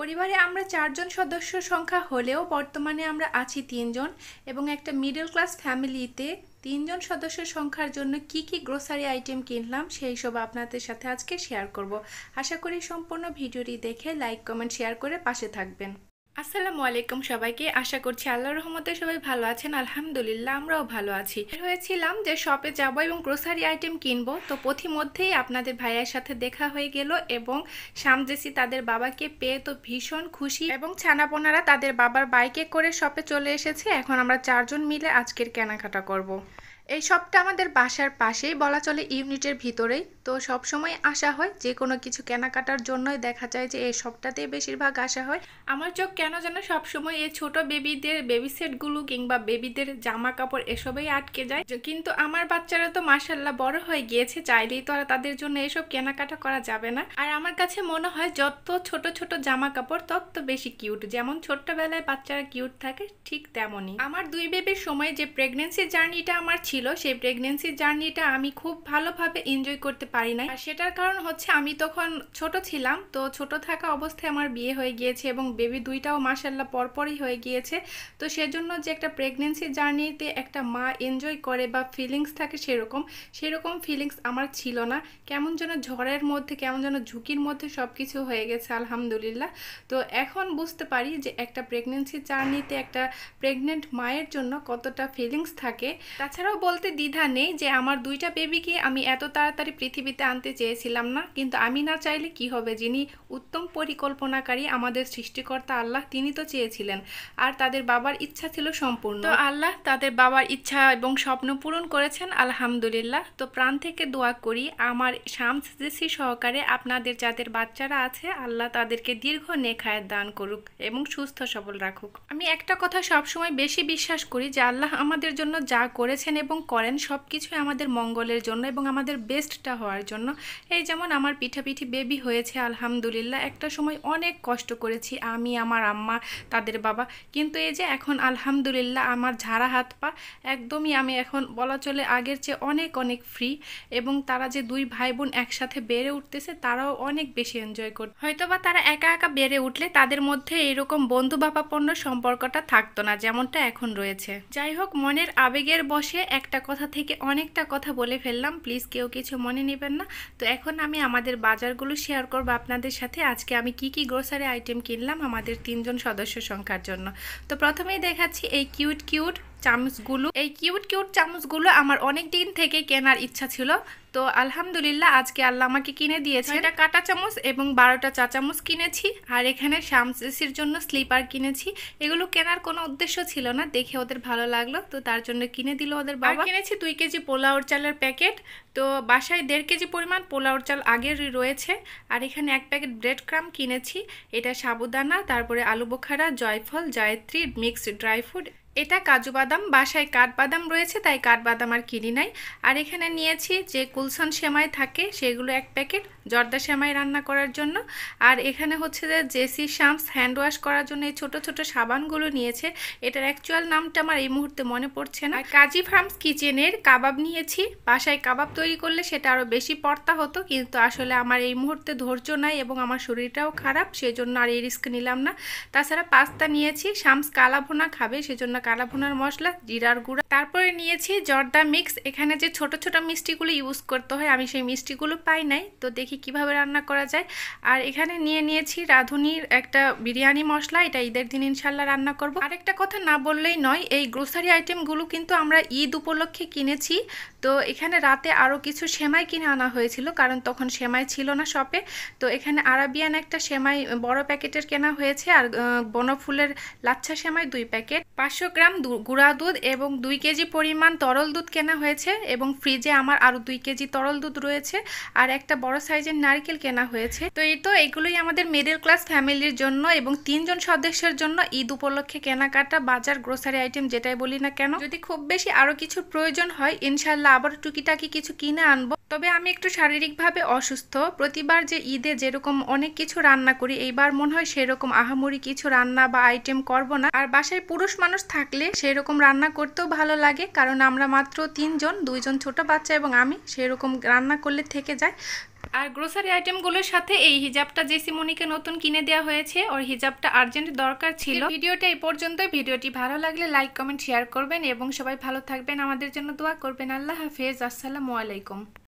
পরিবারে আমরা 4 জন সদস্য সংখ্যা হলেও বর্তমানে আমরা আছি 3 জন এবং একটা মিডল ক্লাস ফ্যামিলিতে 3 জন সদস্যের সংখ্যার জন্য কি কি গ্রোসারি আইটেম কিনলাম সেই সব আপনাদের সাথে আজকে শেয়ার করব। আশা করি সম্পূর্ণ ভিডিওটি দেখে লাইক কমেন্ট শেয়ার করে পাশে থাকবেন। আসসালামু আলাইকুম সবাইকে, আশা করছি আল্লাহর রহমতে সবাই ভালো আছেন। আলহামদুলিল্লাহ আমরাও ভালো আছি। হয়েছিলাম যে শপে যাব এবং গ্রোসারি আইটেম কিনবো, তো পথিমধ্যেই আপনাদের ভাইয়ের সাথে দেখা হয়ে গেল এবং সামজেসি তাদের বাবাকে পেয়ে তো ভীষণ খুশি এবং ছানাপোনারা তাদের বাবার বাইকে করে শপে চলে এসেছে। এখন আমরা 4 জন মিলে আজকের কেনাকাটা করব। এই শপটা আমাদের বাসার পাশেই, বলা চলে ইউনিটের ভিতরেই, তো সব সময় আসা হয়। যে কোনো কিছু কেনাকাটার জন্যই দেখা যায় যে এই শপটাতেই বেশিরভাগ আসা হয়। আমার চোখ কেন যেন সবসময় এই ছোট বেবিদের বেবি সেটগুলো কিংবা বেবিদের জামা কাপড় এসবেই আটকে যায়, কিন্তু আমার বাচ্চারা তো মাশাআল্লাহ বড় হয়ে গিয়েছে, চাইলেই তো আর তাদের জন্য এসব কেনাকাটা করা যাবে না। আর আমার কাছে মনে হয় যত ছোট ছোট জামা কাপড় তত বেশি কিউট। যেমন ছোট্টবেলায় বাচ্চারা কিউট থাকে ঠিক তেমনই আমার 2 বেবির সময় যে প্রেগনেন্সি জার্নিটা আমার ছিল, সেই প্রেগনেন্সি জার্নিটা আমি খুব ভালোভাবে এনজয় করতে পারি নাই। আর সেটার কারণ হচ্ছে আমি তখন ছোট ছিলাম, তো ছোট থাকা অবস্থায় আমার বিয়ে হয়ে গিয়েছে এবং বেবি দুইটাও মাশাআল্লাহ পরপরই হয়ে গিয়েছে। তো সেজন্য যে একটা প্রেগনেন্সি জার্নিতে একটা মা এনজয় করে বা ফিলিংস থাকে সেরকম ফিলিংস আমার ছিল না। কেমন যেন ঝড়ের মধ্যে, কেমন যেন ঝুঁকির মধ্যে সব কিছু হয়ে গেছে আলহামদুলিল্লাহ। তো এখন বুঝতে পারি যে একটা প্রেগনেন্সি জার্নিতে একটা প্রেগনেন্ট মায়ের জন্য কতটা ফিলিংস থাকে। তাছাড়াও বলতে দ্বিধা নেই যে আমার 2টা বেবিকে আমি এত তাড়াতাড়ি পৃথিবীতে আনতে চেয়েছিলাম না, কিন্তু আমি না চাইলে কি হবে, যিনি উত্তম পরিকল্পনাকারী আমাদের সৃষ্টিকর্তা আল্লাহ, তিনি তো চেয়েছিলেন আর তাদের বাবার ইচ্ছা ছিল সম্পূর্ণ। তো আল্লাহ তাদের বাবার ইচ্ছা এবং স্বপ্ন পূরণ করেছেন আলহামদুলিল্লাহ। তো প্রাণ থেকে দোয়া করি আমার শামসি সহকারে আপনাদের যাদের বাচ্চারা আছে, আল্লাহ তাদেরকে দীর্ঘ নেক হায়াত দান করুক এবং সুস্থ সবল রাখুক। আমি একটা কথা সবসময় বেশি বিশ্বাস করি যে আল্লাহ আমাদের জন্য যা করেছেন এবং করেন সব কিছুই আমাদের মঙ্গলের জন্য এবং আমাদের বেস্টটা হওয়ার জন্য। এই যেমন আমার পিঠাপিঠি বেবি হয়েছে আলহামদুলিল্লাহ। একটা সময় অনেক কষ্ট করেছি আমি, আমার আম্মা, তাদের বাবা, কিন্তু এই যে এখন আলহামদুলিল্লাহ আমার ঝাড়া হাত পা একদমই, আমি এখন বলা চলে আগের চেয়ে অনেক অনেক ফ্রি। এবং তারা যে 2 ভাই বোন একসাথে বেড়ে উঠতেছে তারাও অনেক বেশি এনজয় করে। হয়তোবা তারা একা একা বেড়ে উঠলে তাদের মধ্যে এরকম বন্ধু ভাবাপন্ন সম্পর্কটা থাকতো না যেমনটা এখন রয়েছে। যাই হোক, মনের আবেগের বশে একটা কথা থেকে অনেকটা কথা বলে ফেললাম, প্লিজ কেউ কিছু মনে নেবেন না। তো এখন আমি আমাদের বাজারগুলো শেয়ার করবো আপনাদের সাথে। আজকে আমি কি কি গ্রোসারি আইটেম কিনলাম আমাদের 3 জন সদস্য সংখ্যার জন্য। তো প্রথমেই দেখাচ্ছি এই কিউট কিউট চামচগুলো। এই কিউট কিউট চামচগুলো আমার অনেক দিন থেকে কেনার ইচ্ছা ছিল, তো আলহামদুলিল্লাহ আজকে আল্লাহ আমাকে কিনে দিয়েছে। এটা কাঁটা চামচ এবং 12টা চা চামচ কিনেছি। আর এখানে শামসির জন্য স্লিপার কিনেছি। এগুলো কেনার কোনো উদ্দেশ্য ছিল না, দেখে ওদের ভালো লাগলো তো তার জন্য কিনে দিল ওদের বাবা। কিনেছি 2 কেজি পোলাওর চালের প্যাকেট। তো বাসায় 1.5 কেজি পরিমাণ পোলাওর চাল আগেরই রয়েছে। আর এখানে 1 প্যাকেট ব্রেড ক্রাম কিনেছি। এটা সাবুদানা, তারপরে আলু বোখারা, জয়ফল, জায়ত্রী, মিক্সড ড্রাই ফ্রুট, এটা কাজু বাদাম। বাসায় কাঠবাদাম রয়েছে তাই কাঠবাদাম আর কিনি নাই। আর এখানে নিয়েছি যে কুলসন সেমাই থাকে সেগুলো 1 প্যাকেট, জর্দা সেমাই রান্না করার জন্য। আর এখানে হচ্ছে যে জেসি শামস হ্যান্ড ওয়াশ করার জন্য এই ছোট ছোট সাবানগুলো নিয়েছে। এটার অ্যাকচুয়াল নামটা আমার এই মুহূর্তে মনে পড়ছে না। কাজী ফার্মস কিচেনের কাবাব নিয়েছি। বাসায় কাবাব তৈরি করলে সেটা আরও বেশি পড়তা হতো, কিন্তু আসলে আমার এই মুহূর্তে ধৈর্য নাই এবং আমার শরীরটাও খারাপ, সেজন্য আর এই রিস্ক নিলাম না। তাছাড়া পাস্তা নিয়েছি, শামস কালা ভুনা খাবে সেজন্য কালা ভুনার মশলা, জিরার গুঁড়া। তারপরে নিয়েছি জর্দা মিক্স। এখানে যে ছোট ছোট মিষ্টিগুলো ইউজ করতে হয় আমি সেই মিষ্টিগুলো পাই নাই, তো দেখি কিভাবে রান্না করা যায়। আর এখানে নিয়েছি রাঁধুনির একটা বিরিয়ানি মশলা, এটা ঈদের দিন ইনশাল্লাহ রান্না করব। আরেকটা কথা না বললেই নয়, এই গ্রোসারি আইটেমগুলো কিন্তু আমরা ঈদ উপলক্ষে কিনেছি। তো এখানে রাতে আরও কিছু সেমাই কিনে আনা হয়েছিল, কারণ তখন সেমাই ছিল না শপে। তো এখানে আরাবিয়ান একটা সেমাই বড় প্যাকেটের কেনা হয়েছে, আর বনফুলের লাচ্ছা সেমাই 2 প্যাকেট, 500 গ্রাম গুঁড়া দুধ এবং 2 কেজি পরিমাণ তরল দুধ কেনা হয়েছে। এবং ফ্রিজে আমার আরও 2 কেজি তরল দুধ রয়েছে। আর একটা বড় সাইজের নারকেল কেনা হয়েছে। তো এগুলোই আমাদের মিডল ক্লাস ফ্যামিলির জন্য এবং 3 জন সদস্যের জন্য ঈদ উপলক্ষে কেনাকাটা বাজার গ্রোসারি আইটেম যেটাই বলি না কেন। যদি খুব বেশি আরও কিছু প্রয়োজন হয় ইনশাল্লাহ আবার টুকিটাকি কিছু কিনে আনবো। তবে আমি একটু শারীরিকভাবে অসুস্থ। প্রতিবার যে ঈদে যেরকম অনেক কিছু রান্না করি, এইবার মনে হয় সেরকম আহামরি কিছু রান্না বা আইটেম করব না। আর বাসায় পুরুষ মানুষ থাকলে সেরকম রান্না করতেও ভালো লাগে, কারণ আমরা মাত্র 3 জন, 2 জন ছোট বাচ্চা এবং আমি, সেরকম রান্না করলে থেকে যায়। আর গ্রোসারি আইটেমগুলোর সাথে এই হিজাবটা জেসিমনিকে নতুন কিনে দেওয়া হয়েছে, ওর হিজাবটা আর্জেন্ট দরকার ছিল। ভিডিওটা এই পর্যন্তই। ভিডিওটি ভালো লাগলে লাইক কমেন্ট শেয়ার করবেন এবং সবাই ভালো থাকবেন, আমাদের জন্য দোয়া করবেন। আল্লাহ হাফেজ, আসসালামু আলাইকুম।